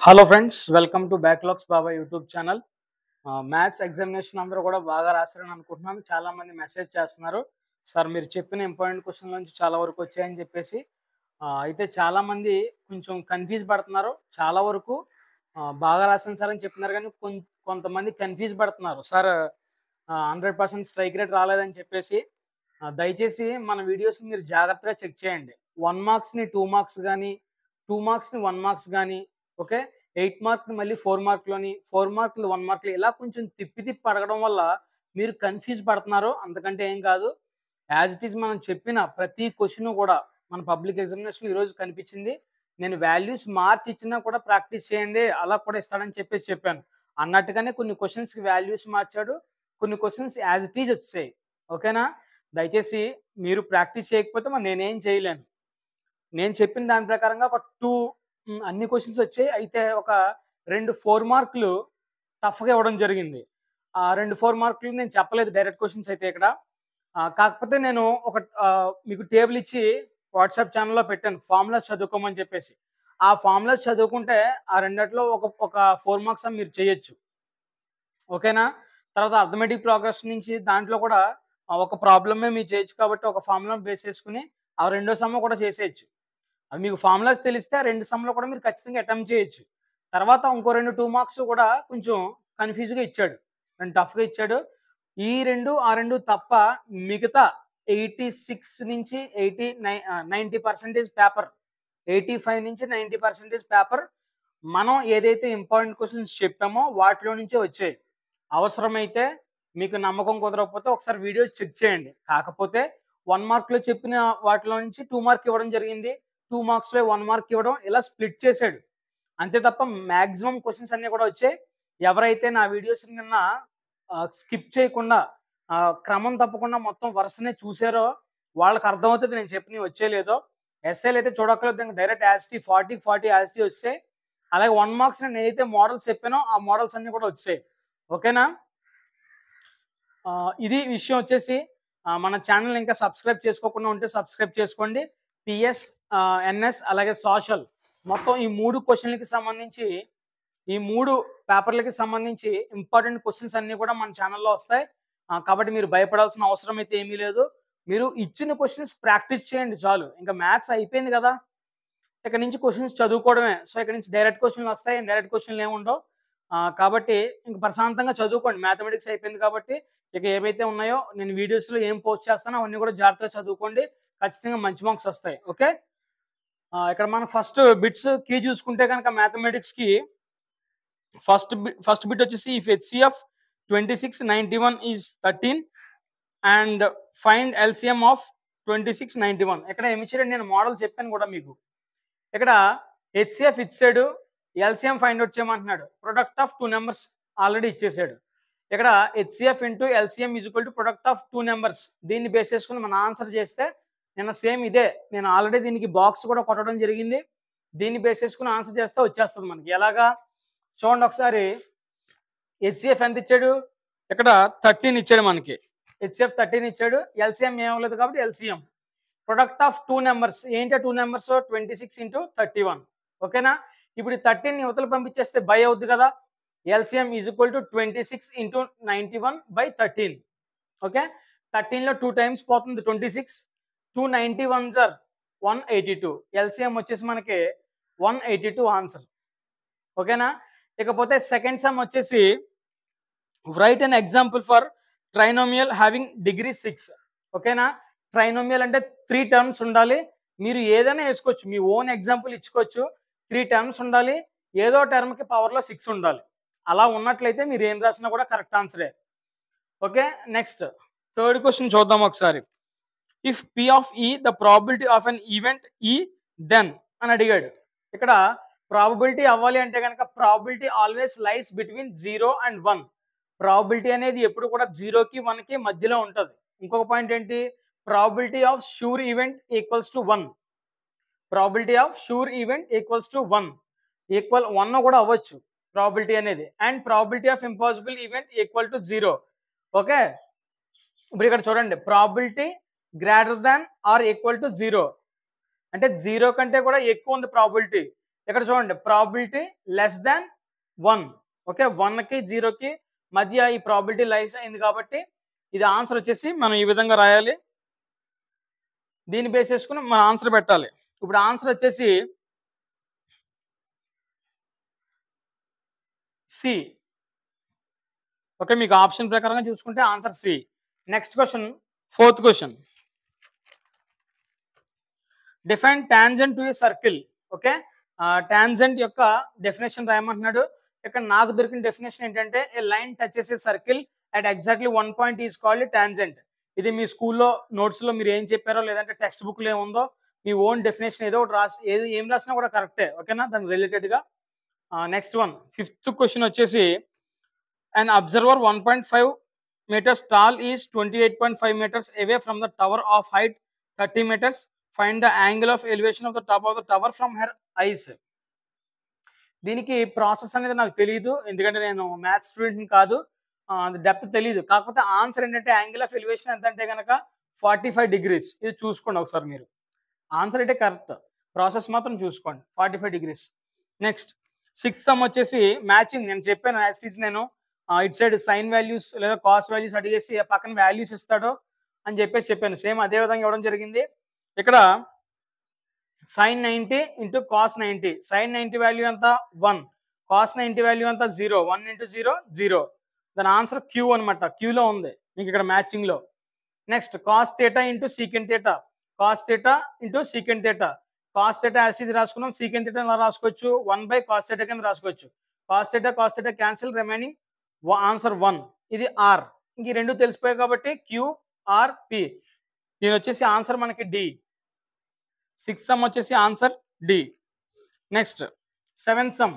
Hello friends, welcome to backlogs Baba YouTube channel. Maths examination అందరూ కూడా బాగా రాశారని అనుకుంటున్నాను. చాలామంది మెసేజ్ చేస్తున్నారు, సార్ మీరు చెప్పిన ఇంపార్టెంట్ క్వశ్చన్ నుంచి చాలా వరకు వచ్చాయని చెప్పేసి. అయితే చాలామంది కొంచెం కన్ఫ్యూజ్ పడుతున్నారు. చాలా వరకు బాగా రాశాను సార్ అని చెప్తున్నారు, కానీ కొంతమంది కన్ఫ్యూజ్ పడుతున్నారు, సార్ 100% స్ట్రైక్ రేట్ రాలేదని చెప్పేసి. దయచేసి మన వీడియోస్ మీరు జాగ్రత్తగా చెక్ చేయండి. 1 మార్క్స్ని 2 మార్క్స్ కానీ, 2 మార్క్స్ని 1 మార్క్స్ కానీ, ఓకే, 8 మార్క్లు మళ్ళీ 4 మార్క్‌లోని, 4 మార్కులు 1 మార్క్‌లో ఇలా కొంచెం తిప్పి తిప్పి అడగడం వల్ల మీరు కన్‌ఫ్యూజ్ పడుతున్నారు. అంతకంటే ఏం కాదు. యాజ్ ఇట్ ఈజ్ మనం చెప్పిన ప్రతి క్వెషన్ కూడా మన పబ్లిక్ ఎగ్జామినేషన్‌లో ఈరోజు కనిపించింది. నేను వాల్యూస్ మార్చి ఇచ్చినా కూడా ప్రాక్టీస్ చేయండి, అలా కూడా ఇస్తాడని చెప్పేసి చెప్పాను. అన్నట్టుగానే కొన్ని క్వెషన్స్‌కి వాల్యూస్ మార్చాడు. కొన్ని క్వెషన్స్ యాజ్ ఇట్ ఈజ్ వచ్చాయి. ఓకేనా? దయచేసి మీరు ప్రాక్టీస్ చేయకపోతే మరి నేనేం చేయలేను. నేను చెప్పిన దాని ప్రకారంగా ఒక 2 అన్ని క్వెషన్స్ వచ్చాయి. అయితే ఒక 2 4 మార్కులు టఫ్‌గా ఇవ్వడం జరిగింది. ఆ 2 4 మార్కులు నేను చెప్పలేదు డైరెక్ట్ క్వెషన్స్ అయితే ఇక్కడ. కాకపోతే నేను ఒక మీకు టేబుల్ ఇచ్చి వాట్సాప్ ఛానెల్‌లో పెట్టాను, ఫార్ములాస్ చదువుకోమని చెప్పేసి. ఆ ఫార్ములాస్ చదువుకుంటే ఆ రెండిట్లో ఒక 4 మార్క్స్ మీరు చేయొచ్చు. ఓకేనా? తర్వాత అర్థమెటిక్ ప్రోగ్రెస్ నుంచి దాంట్లో కూడా ఒక ప్రాబ్లమే మీరు చేయొచ్చు కాబట్టి ఒక ఫార్ములాని బేస్ చేసుకొని ఆ రెండో సమ్ కూడా చేసేయొచ్చు. అవి మీకు ఫార్ములాస్ తెలిస్తే ఆ 2 సమ్‌లో కూడా మీరు ఖచ్చితంగా అటెంప్ట్ చేయొచ్చు. తర్వాత ఇంకో 2 మార్క్స్ కూడా కొంచెం కన్‌ఫ్యూజ్‌గా ఇచ్చాడు. 2 టఫ్‌గా ఇచ్చాడు. ఈ 2, ఆ 2 తప్ప మిగతా 86 నుంచి 90% పేపర్, 85 నుంచి 90% పేపర్ మనం ఏదైతే ఇంపార్టెంట్ క్వెషన్స్ చెప్పామో వాటిలో నుంచే వచ్చాయి. అవసరమైతే మీకు నమ్మకం కుదరకపోతే ఒకసారి వీడియోస్ చెక్ చేయండి. కాకపోతే 1 మార్క్‌లో చెప్పిన వాటిలో నుంచి 2 మార్క్ ఇవ్వడం జరిగింది. 2 మార్క్స్‌లో 1 మార్క్ ఇవ్వడం, ఇలా స్ప్లిట్ చేశాడు. అంతే తప్ప మాక్సిమం క్వెషన్స్ అన్నీ కూడా వచ్చాయి. ఎవరైతే నా వీడియోస్‌ని నిన్న స్కిప్ చేయకుండా క్రమం తప్పకుండా మొత్తం వరుసనే చూసారో వాళ్ళకి అర్థమవుతది నేను చెప్పినవి వచ్చాయో లేదో. ఎస్ఏలు అయితే చూడక్కర్లేదు, ఇంక డైరెక్ట్ యాజ్ ఇట్ ఈజ్ 40కి 40 యాజ్ ఇట్ ఈజ్ వచ్చాయి. అలాగే 1 మార్క్స్ నేనైతే మోడల్స్ చెప్పానో ఆ మోడల్స్ అన్నీ కూడా వచ్చాయి. ఓకేనా? ఇది విషయం వచ్చేసి. మన ఛానెల్‌ని ఇంకా సబ్స్క్రైబ్ చేసుకోకుండా ఉంటే సబ్స్క్రైబ్ చేసుకోండి. పిఎస్, ఎన్ఎస్ అలాగే సోషల్ మొత్తం ఈ 3 క్వెషన్‌లకి సంబంధించి, ఈ 3 పేపర్‌లకి సంబంధించి ఇంపార్టెంట్ క్వెషన్స్ అన్నీ కూడా మన ఛానెల్‌లో వస్తాయి. కాబట్టి మీరు భయపడాల్సిన అవసరం అయితే ఏమీ లేదు. మీరు ఇచ్చిన క్వెషన్స్ ప్రాక్టీస్ చేయండి చాలు. ఇంకా మ్యాథ్స్ అయిపోయింది కదా! ఇక నుంచి క్వెషన్స్ చదువుకోవడమే. సో, ఇక నుంచి డైరెక్ట్ క్వెషన్‌లు వస్తాయి. డైరెక్ట్ క్వెషన్‌లు ఏమి ఉండవు. కాబట్టి ఇంక ప్రశాంతంగా చదువుకోండి. మ్యాథమెటిక్స్ అయిపోయింది కాబట్టి ఇక ఏవైతే ఉన్నాయో నేను వీడియోస్‌లో ఏం పోస్ట్ చేస్తానో అవన్నీ కూడా జాగ్రత్తగా చదువుకోండి. ఖచ్చితంగా మంచి మార్క్స్ వస్తాయి. ఓకే? ఇక్కడ మనం ఫస్ట్ బిట్స్ కీ చూసుకుంటే గనక మ్యాథమెటిక్స్‌కి ఫస్ట్ బిట్ వచ్చేసి if HCF 26, 91 is 13 and find LCM of 26, 91. ఇక్కడ ఏమి ఇచ్చాడంటే నేను మోడల్ చెప్పాను కూడా మీకు. ఇక్కడ హెచ్‌సిఎఫ్ ఇచ్చాడు. ఎల్‌సిఎం ఫైండ్ ఔట్ చేయమంటున్నాడు. ప్రొడక్ట్ ఆఫ్ 2 నంబర్స్ ఆల్రెడీ ఇచ్చేసాడు. ఇక్కడ HCF into LCM is equal to product of 2 numbers. దీన్ని బేస్ చేసుకొని మనం ఆన్సర్ చేస్తే నిన్న సేమ్ ఇదే. నేను ఆల్రెడీ దీనికి బాక్స్ కూడా కొట్టడం జరిగింది. దీన్ని బేస్ చేసుకొని ఆన్సర్ చేస్తే వచ్చేస్తది మనకి. ఎలాగా? చూడండి ఒకసారి. హెచ్‌సిఎఫ్ ఎంత ఇచ్చాడు? ఇక్కడ 13 ఇచ్చాడు మనకి. హెచ్‌సిఎఫ్ 13 ఇచ్చాడు. ఎల్‌సిఎం ఏం ఇవ్వలేదు కాబట్టి ఎల్‌సిఎం. Product of 2 numbers. ఏంటి ఆ 2 నంబర్స్? 26 ఇంటూ 31. ఓకేనా? ఇప్పుడు ఈ 13ని ఇవతల పంపించేస్తే బై అవుద్ది కదా! LCM is equal to 26 into 91 by 13. Okay? 13లో 2 టైమ్స్ పోతుంది 26. 2 91s ఆర్ 182. ఎల్‌సిఎం వచ్చేసి మనకి 182 ఆన్సర్. ఓకేనా? ఇకపోతే సెకండ్ సమ్ వచ్చేసి write an example for trinomial having degree 6. ఓకేనా? ట్రైనోమియల్ అంటే 3 టర్మ్స్ ఉండాలి. మీరు ఏదైనా వేసుకోవచ్చు. మీ ఓన్ ఎగ్జాంపుల్ ఇచ్చుకోవచ్చు. 3 టర్మ్స్ ఉండాలి. ఏదో టర్మ్‌కి పవర్‌లో 6 ఉండాలి. అలా ఉన్నట్లయితే మీరు ఏం రాసినా కూడా కరెక్ట్ ఆన్సరే. ఓకే? నెక్స్ట్ థర్డ్ క్వెషన్ చూద్దాం ఒకసారి. If P of E the probability of an event E then అని అడిగాడు. ఇక్కడ ప్రాబబిలిటీ అవ్వాలి అంటే గనక probability always lies between 0 and 1. ప్రాబబిలిటీ అనేది ఎప్పుడు కూడా 0కి 1కి మధ్యలో ఉంటది. ఇంకొక పాయింట్ ఏంటి? Probability of sure event equals to 1. Probability of sure event equals to 1. Equal 1 కూడా అవ్వచ్చు ప్రాబబిలిటీ అనేది. And probability of impossible event equal to 0. Okay? ఇప్పుడు ఇక్కడ చూడండి. Probability greater than or equal to 0 అంటే 0 కంటే కూడా ఎక్కువ ఉంది ప్రాబబిలిటీ. ఇక్కడ చూడండి ప్రాబిలిటీ లెస్ దాన్ 1. ఓకే, 1కి 0కి మధ్య ఈ ప్రాబిలిటీ లైస్ అయింది కాబట్టి ఇది ఆన్సర్ వచ్చేసి మనం ఈ విధంగా రాయాలి. దీన్ని బేస్ చేసుకుని మన ఆన్సర్ పెట్టాలి. ఇప్పుడు ఆన్సర్ వచ్చేసి సి. ఓకే, మీకు ఆప్షన్ ప్రకారంగా చూసుకుంటే answer C. Next question, 4th question. Define tangent to a circle. Okay, tangent యొక్క డెఫినేషన్ రాయమంటున్నాడు. ఇక్కడ నాకు దొరికిన డెఫినేషన్ ఏంటంటే a line touches a circle at exactly 1 point is called tangent. ఇది మీ స్కూల్లో నోట్స్లో మీరు ఏం చెప్పారో లేదంటే టెక్స్ట్ బుక్లో ఏముందో మీ ఓన్ డెఫినేషన్ ఏదో ఒకటి రాసి ఏం రాసినా కూడా కరెక్టే. ఓకేనా, దానికి రిలేటెడ్గా. నెక్స్ట్ వన్, 5th క్వశ్చన్ వచ్చేసి an observer 1.5 meters tall is 28.5 meters away from the tower of height 30 meters. Find the angle of elevation of the top of the tower from her eyes. దీనికి process అనేది నాకు తెలియదు, ఎందుకంటే నేను maths స్టూడెంట్ని కాదు, depth తెలియదు. కాకపోతే ఆన్సర్ ఏంటంటే యాంగిల్ ఆఫ్ ఎలివేషన్ ఎంత అంటే కనుక 45 degrees. ఇది చూసుకోండి ఒకసారి మీరు. ఆన్సర్ అయితే కరెక్ట్, ప్రాసెస్ మాత్రం చూసుకోండి, 45 degrees. నెక్స్ట్ 6th సమ్ వచ్చేసి మ్యాచింగ్. నేను చెప్పాను యాస్టీస్, నేను ఇట్ సైడ్ సైన్ వాల్యూస్ లేదా కాస్ వాల్యూస్ అడిగేసి పక్కన వాల్యూస్ ఇస్తాడో అని చెప్పేసి చెప్పాను. సేమ్ అదే విధంగా ఇవ్వడం జరిగింది. ఇక్కడ sin 90 into cos 90. sin 90 value ఎంత 1, కాస్ 90 వాల్యూ ఎంత 0. 1 ఇంటూ 0 0. దాని ఆన్సర్ క్యూ అనమాట, క్యూలో ఉంది మీకు ఇక్కడ మ్యాచింగ్లో. Next cos theta into secant theta. Cos theta into secant theta. Cos theta as it is రాసుకున్నాం, సీకెంట్ థీటా ఎలా రాసుకోవచ్చు 1/cos థీటా కింద రాసుకోవచ్చు. Cos theta cancel, remaining answer 1. ఇది ఆర్. ఇంక ఈ రెండు తెలిసిపోయాయి కాబట్టి క్యూఆర్పి. దీని వచ్చేసి ఆన్సర్ మనకి డి. 6th సమ్ వచ్చేసి answer D. Next 7th sum.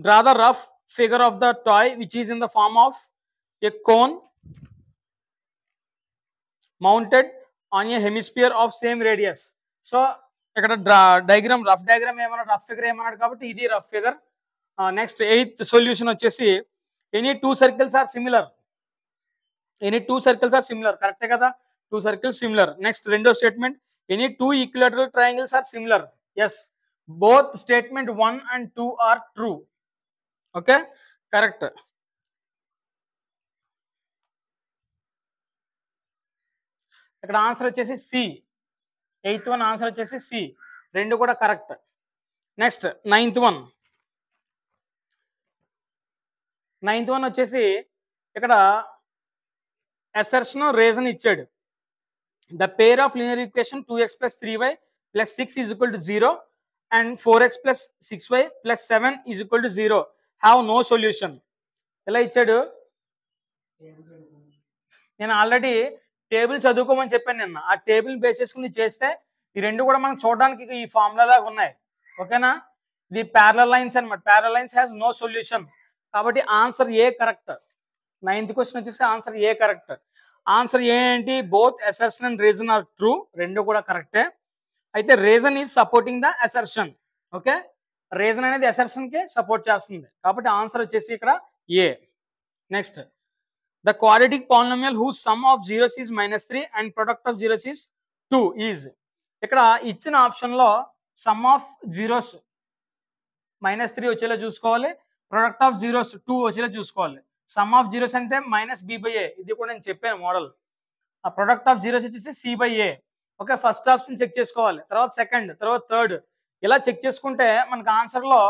Draw the rough figure of the toy which is in the form of a cone mounted on a hemisphere of same radius. So ఇక్కడ diagram, rough diagram ఏమన్నాడు, rough figure ఏమన్నాడు కాబట్టి ఇది rough figure. Next 8th solution వచ్చేసి any 2 circles are similar. Any 2 circles are similar, కరెక్టే కదా, 2 circles similar. Next రెండో statement, any 2 equilateral triangles are similar. Yes, both statement 1 and 2 are true. Okay, correct. ఇక్కడ answer వచ్చేసి C. 8th one answer వచ్చేసి C, రెండు కూడా correct. Next 9th one. 9th one వచ్చేసి ఇక్కడ అసర్షన్ రీజన్ ఇచ్చాడు. The pair of linear equation 2x + 3y + 6 = 0 and 4x + 6y + 7 = 0 have no solution. ఎలా ఇచ్చాడు, నేను ఆల్రెడీ టేబుల్ చదువుకోమని చెప్పాను నిన్న. ఆ టేబుల్ బేస్ చేసుకుని చేస్తే ఈ రెండు కూడా మనం చూడడానికి ఈ ఫార్ములా లాగా ఉన్నాయి. ఓకేనా, ఇది ప్యారలల్ లైన్స్ అనమాట. Parallel lines has no solution కాబట్టి answer A correct. 9th question వచ్చేసి answer A correct. Answer A ఏంటి, both assertion and reason are true, రెండు కూడా కరెక్టే. అయితే reason is supporting the assertion. Okay, reason అనేది అసర్షన్ కి సపోర్ట్ చేస్తుంది కాబట్టి ఆన్సర్ వచ్చేసి ఇక్కడ A. Next, the quadratic polynomial whose sum of zeros is -3 and product of zeros is 2 is. ఇక్కడ ఇచ్చిన ఆప్షన్ లో సమ్ ఆఫ్ జీరోస్ -3 వచ్చేలా చూసుకోవాలి, ప్రొడక్ట్ ఆఫ్ జీరోస్ 2 వచ్చేలా చూసుకోవాలి. సమ్ ఆఫ్ జీరోస్ అంటే -b/a, ఇది కూడా నేను చెప్పాను మోడల్. ఆ ప్రొడక్ట్ ఆఫ్ జీరోస్ వచ్చేసి c/a. Okay, first option check చేసుకోవాలి, తర్వాత సెకండ్, తర్వాత థర్డ్, ఇలా చెక్ చేసుకుంటే మనకు ఆన్సర్లో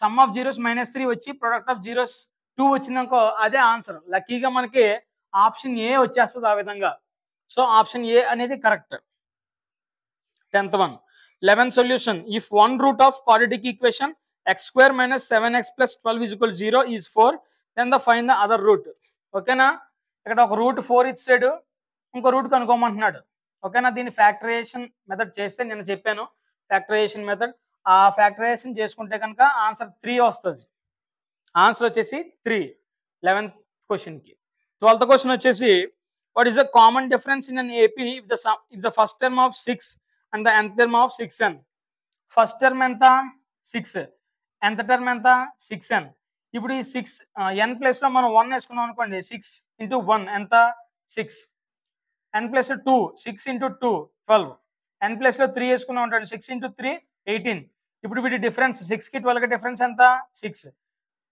సమ్ ఆఫ్ జీరోస్ -3 వచ్చి ప్రొడక్ట్ ఆఫ్ జీరోస్ 2 వచ్చిందనుకో అదే ఆన్సర్. లక్కీగా మనకి ఆప్షన్ ఏ వచ్చేస్తుంది ఆ విధంగా. సో ఆప్షన్ ఏ అనేది correct. 10th one. 11th solution, if one root of quadratic equation x² - 7x + 12 = 0 is 4, then the find the other root. ఓకేనా, ఇక్కడ ఒక రూట్ 4 ఇచ్చాడు, ఇంకో రూట్ కనుక్కోమంటున్నాడు. ఓకేనా, దీన్ని ఫ్యాక్టరైజేషన్ మెథడ్ చేస్తే నేను చెప్పాను ఫ్యాక్టరైజేషన్ మెథడ్. ఆ ఫ్యాక్టరైజేషన్ చేసుకుంటే కనుక ఆన్సర్ 3 వస్తుంది. ఆన్సర్ వచ్చేసి 3 11th క్వశ్చన్కి. 12th క్వశ్చన్ వచ్చేసి what is the common difference in an AP if the first term of 6 and the nth term of 6n. First term ఎంత 6, nth టర్మ్ ఎంత 6n. ఇప్పుడు ఈ 6 n ప్లేస్ లో మనం 1 వేసుకున్నాం అనుకోండి, 6 × 1 ఎంత 6. n place 2 6 × 2 12. n ప్లేస్ లో 3 వేసుకున్నాం అనుకోండి, 6 × 3 18. ఇప్పుడు వీటి డిఫరెన్స్ 6కి 12కి డిఫరెన్స్ ఎంత 6.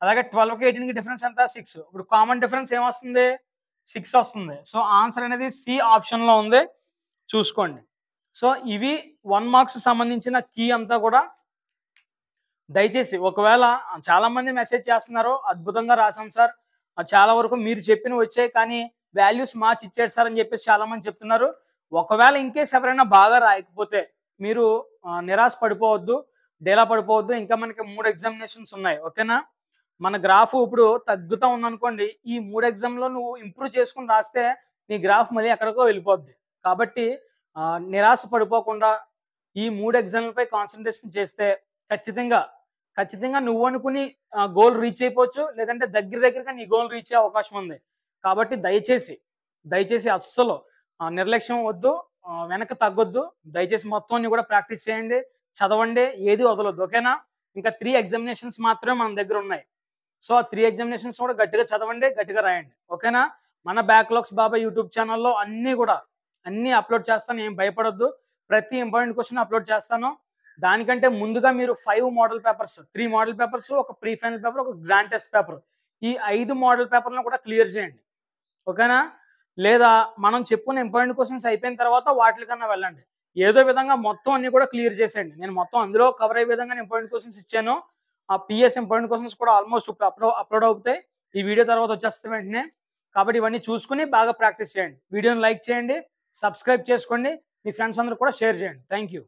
అలాగే 12కి 18కి డిఫరెన్స్ ఎంత 6. ఇప్పుడు కామన్ డిఫరెన్స్ ఏమొస్తుంది 6 వస్తుంది. సో ఆన్సర్ అనేది సి ఆప్షన్లో ఉంది, చూసుకోండి. సో ఇవి 1 మార్క్స్ సంబంధించిన కీ అంతా కూడా. దయచేసి ఒకవేళ చాలా మంది మెసేజ్ చేస్తున్నారు, అద్భుతంగా రాసాం సార్, చాలా వరకు మీరు చెప్పినవి వచ్చాయి కానీ వాల్యూస్ మార్చి ఇచ్చాడు సార్ అని చెప్పేసి చాలా మంది చెప్తున్నారు. ఒకవేళ ఇన్కేస్ ఎవరైనా బాగా రాయకపోతే మీరు నిరాశ పడిపోవద్దు, డేలా పడిపోవద్దు. ఇంకా మనకి 3 ఎగ్జామినేషన్స్ ఉన్నాయి, ఓకేనా. మన గ్రాఫ్ ఇప్పుడు తగ్గుతూ ఉందనుకోండి, ఈ 3 ఎగ్జామ్లో నువ్వు ఇంప్రూవ్ చేసుకుని రాస్తే నీ గ్రాఫ్ మళ్ళీ ఎక్కడికో వెళ్ళిపోద్ది. కాబట్టి నిరాశ పడిపోకుండా ఈ 3 ఎగ్జామ్లపై కాన్సన్ట్రేషన్ చేస్తే ఖచ్చితంగా నువ్వు అనుకుని గోల్ రీచ్ అయిపోవచ్చు, లేదంటే దగ్గరగా నీ గోల్ రీచ్ అయ్యే అవకాశం ఉంది. కాబట్టి దయచేసి అస్సలు నిర్లక్ష్యం వద్దు, వెనక్కి తగ్గొద్దు. దయచేసి మొత్తం అన్ని కూడా ప్రాక్టీస్ చేయండి, చదవండి, ఏది వదలొద్దు, ఓకేనా. ఇంకా 3 ఎగ్జామినేషన్స్ మాత్రమే మన దగ్గర ఉన్నాయి. సో ఆ 3 ఎగ్జామినేషన్స్ కూడా గట్టిగా చదవండి, గట్టిగా రాయండి, ఓకేనా. మన బ్యాక్లాగ్స్ బాబాయ్ యూట్యూబ్ ఛానల్లో అన్నీ అప్లోడ్ చేస్తాను, ఏం భయపడొద్దు. ప్రతి ఇంపార్టెంట్ క్వశ్చన్ అప్లోడ్ చేస్తాను. దానికంటే ముందుగా మీరు 5 మోడల్ పేపర్స్, 3 మోడల్ పేపర్స్, ఒక ప్రీ ఫైనల్ పేపర్, ఒక గ్రాండ్ టెస్ట్ పేపర్, ఈ 5 మోడల్ పేపర్లను కూడా క్లియర్ చేయండి, ఓకేనా. లేదా మనం చెప్పుకున్న ఇంపార్టెంట్ క్వశ్చన్స్ అయిపోయిన తర్వాత వాటికన్నా వెళ్ళండి. ఏదో విధంగా మొత్తం అన్ని కూడా క్లియర్ చేసేయండి. నేను మొత్తం అందులో కవర్ అయ్యే విధంగా ఇంపార్టెంట్ క్వశ్చన్స్ ఇచ్చాను. ఆ పిఎస్ ఇంపార్టెంట్ క్వశ్చన్స్ కూడా ఆల్మోస్ట్ ఇప్పుడు అప్లోడ్ అవుతాయి, ఈ వీడియో తర్వాత వచ్చేస్తాయి వెంటనే. కాబట్టి ఇవన్నీ చూసుకుని బాగా ప్రాక్టీస్ చేయండి. వీడియోని లైక్ చేయండి, సబ్స్క్రైబ్ చేసుకోండి, మీ ఫ్రెండ్స్ అందరూ కూడా షేర్ చేయండి. Thank you.